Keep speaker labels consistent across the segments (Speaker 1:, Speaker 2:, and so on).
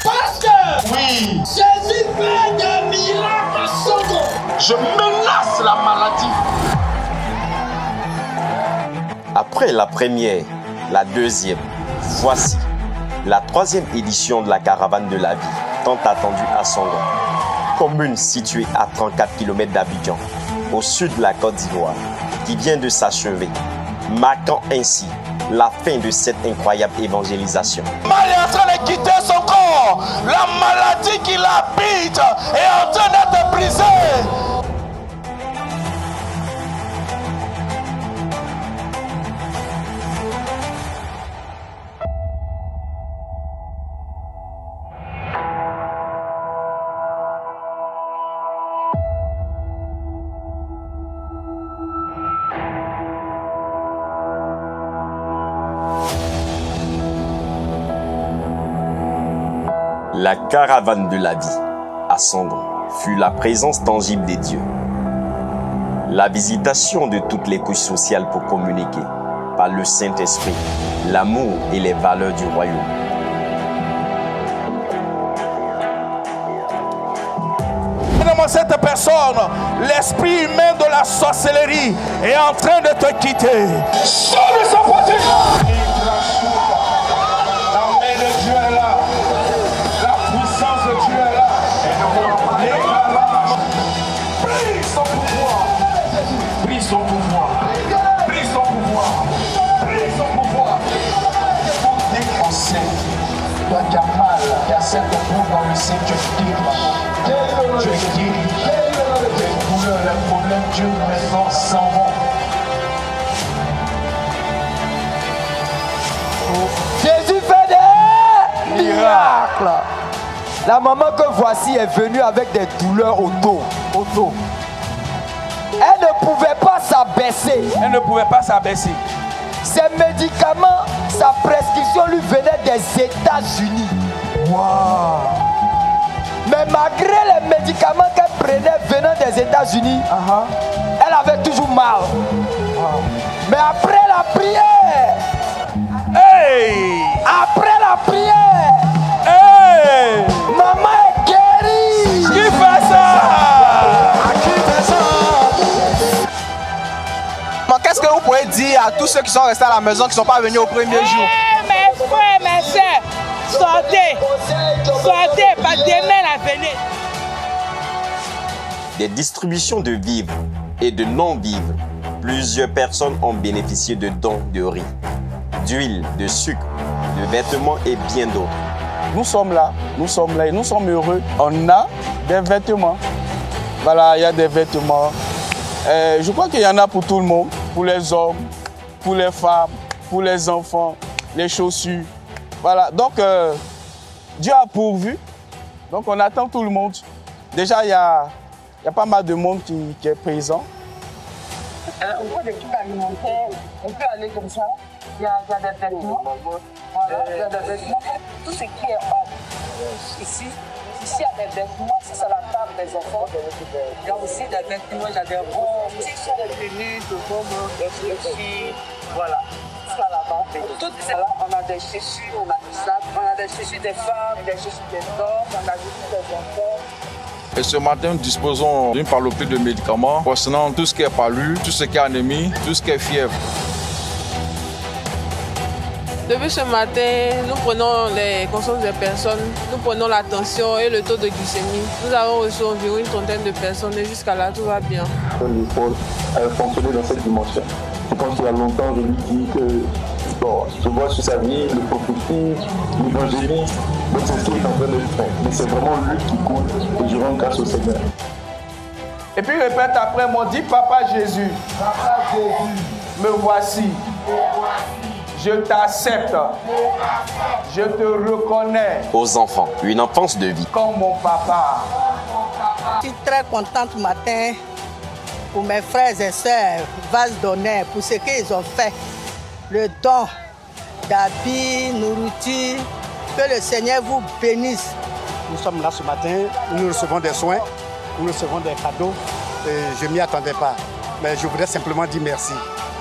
Speaker 1: Parce que oui, Jésus fait des miracles à Songo. Je menace la maladie.
Speaker 2: Après la première, la deuxième, voici la troisième édition de la caravane de la vie, tant attendue à Songo, commune située à 34 km d'Abidjan, au sud de la Côte d'Ivoire, qui vient de s'achever, marquant ainsi la fin de cette incroyable évangélisation.
Speaker 1: Mal est en train de quitter son corps. La maladie qui l'habite est en train d'être brisée.
Speaker 2: La caravane de la vie à Songo fut la présence tangible des dieux. La visitation de toutes les couches sociales pour communiquer par le Saint-Esprit, l'amour et les valeurs du royaume.
Speaker 1: Cette personne, l'esprit humain de la sorcellerie est en train de te quitter. Sors de sa poitrine. La main de Dieu est là. La puissance de Dieu est là. Brise son pouvoir. Brise son pouvoir. Brise son pouvoir. Brise son pouvoir. Tout défoncer. Toi qui as mal, qui as cette boue dans le sein, je guéris. Je guéris. Les douleurs, les problèmes, Dieu maintenant s'en vont.
Speaker 3: Jésus fait des miracles. La maman que voici est venue avec des douleurs au dos. Elle ne pouvait pas s'abaisser. Ses médicaments, sa prescription lui venait des États-Unis.
Speaker 1: Wow.
Speaker 3: Mais malgré les médicaments qu'elle prenait venant des États-Unis, elle avait toujours mal. Mais après la prière, après la prière, maman est guérie.
Speaker 1: Qui fait ça?
Speaker 4: Qu'est-ce que vous pouvez dire à tous ceux qui sont restés à la maison, qui ne sont pas venus au premier jour?
Speaker 5: Mes frères, mes soeurs, sortez, pas demain la venez.
Speaker 2: Des distributions de vivres et de non-vivres, plusieurs personnes ont bénéficié de dons de riz, d'huile, de sucre, de vêtements et bien d'autres.
Speaker 6: Nous sommes là et nous sommes heureux. On a des vêtements. Voilà, il y a des vêtements. Je crois qu'il y en a pour tout le monde, pour les hommes, pour les femmes, pour les enfants, les chaussures. Voilà, donc Dieu a pourvu. Donc on attend tout le monde. Déjà, il y a pas mal de monde qui est présent.
Speaker 7: On voit des trucs alimentaires, on peut aller comme ça. Il y a des vêtements. Voilà, il y a des vêtements. Tout ce qui est homme. Ici, il y a des vêtements, ça c'est la table des enfants. Il y a aussi des vêtements, il y a des robes, des tenues, de hommes, des filles. Voilà. Ça là-bas. Tout cela, on a des chaussures, on a des sacs, on a des chaussures des femmes, des chaussures des hommes, on a des chaussures des enfants.
Speaker 8: Et ce matin, nous disposons d'une panoplie de médicaments concernant tout ce qui est palu, tout ce qui est anémie, tout ce qui est fièvre.
Speaker 5: Depuis ce matin, nous prenons les consciences des personnes, nous prenons la tension et le taux de glycémie. Nous avons reçu environ une trentaine de personnes et jusqu'à là, tout va bien.
Speaker 9: Il faut fonctionner dans cette dimension. Je pense qu'il y a longtemps, je lui dis que bon, je vois sur sa vie le prophétique, l'évangéliste, donc c'est ce qu'il est en train de faire. Mais c'est vraiment lui qui compte et je rends grâce au Seigneur.
Speaker 6: Et puis répète après moi, dis Papa Jésus, me voici. Je t'accepte. Je te reconnais.
Speaker 2: Aux enfants, une enfance de vie.
Speaker 6: Comme mon papa.
Speaker 7: Je suis très contente ce matin pour mes frères et sœurs, vase d'honneur, pour ce qu'ils ont fait. Le don d'habits, nourriture, que le Seigneur vous bénisse.
Speaker 10: Nous sommes là ce matin, nous recevons des soins, nous recevons des cadeaux. Et je ne m'y attendais pas. Mais je voudrais simplement dire merci.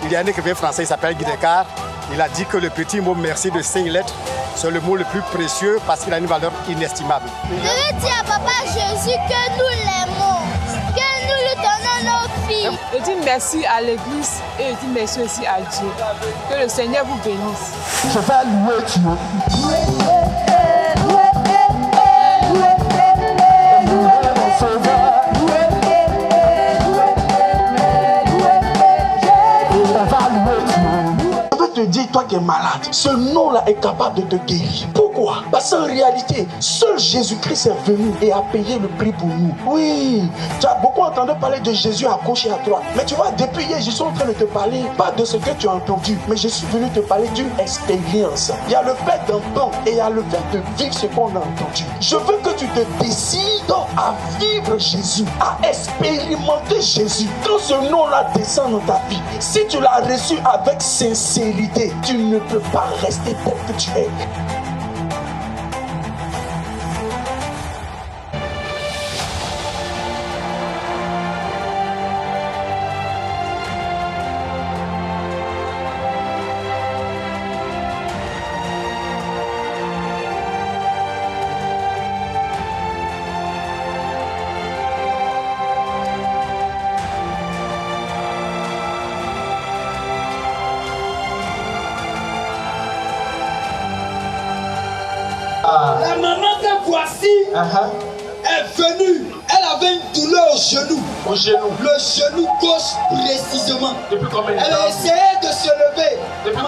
Speaker 10: Il y a un écrivain français, il s'appelle Guy Descartes. Il a dit que le petit mot merci de 5 lettres C'est le mot le plus précieux parce qu'il a une valeur inestimable.
Speaker 11: Je veux dire à Papa Jésus que nous l'aimons, que nous lui donnons nos filles.
Speaker 5: Je dis merci à l'église et je dis merci aussi à Dieu. Que le Seigneur vous bénisse.
Speaker 3: Je vais louer Dieu.
Speaker 1: Je te dis, toi qui es malade, ce nom-là est capable de te guérir. Pourquoi? Parce qu'en réalité, seul Jésus-Christ est venu et a payé le prix pour nous. Oui, tu as beaucoup entendu parler de Jésus à gauche et à droite. Mais tu vois, depuis hier, je suis en train de te parler, pas de ce que tu as entendu, mais je suis venu te parler d'une expérience. Il y a le fait d'entendre et il y a le fait de vivre ce qu'on a entendu. Je veux que tu te décides à vivre Jésus, à expérimenter Jésus. Quand ce nom-là descend dans ta vie, si tu l'as reçu avec sincérité, tu ne peux pas rester tel que tu es.
Speaker 3: La maman que voici est venue. Elle avait une douleur au genou.
Speaker 1: Au genou.
Speaker 3: Le genou gauche précisément.
Speaker 1: Depuis combien de temps?
Speaker 3: Elle a essayé de se lever.
Speaker 1: Depuis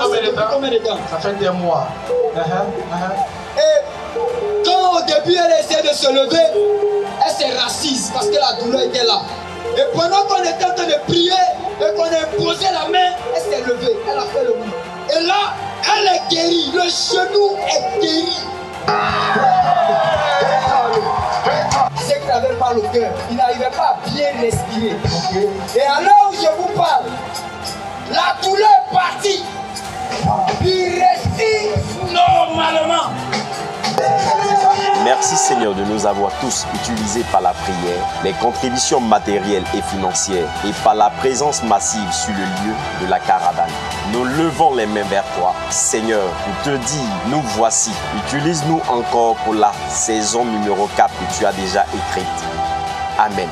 Speaker 1: combien de temps? Ça fait des mois.
Speaker 3: Et quand au début elle a essayé de se lever, elle s'est rassise parce que la douleur était là. Et pendant qu'on était en train de prier et qu'on a imposé la main, elle s'est levée. Elle a fait le mouvement. Et là, elle est guérie. Le genou est guéri. C'est qu'il n'avait pas le cœur, il n'arrivait pas à bien respirer. Et à l'heure où je vous parle, la douleur est partie. Il respire normalement.
Speaker 2: Merci Seigneur de nous avoir tous utilisés par la prière, les contributions matérielles et financières et par la présence massive sur le lieu de la caravane. Nous levons les mains vers toi. Seigneur, nous te dis, nous voici. Utilise-nous encore pour la saison numéro 4 que tu as déjà écrite. Amen.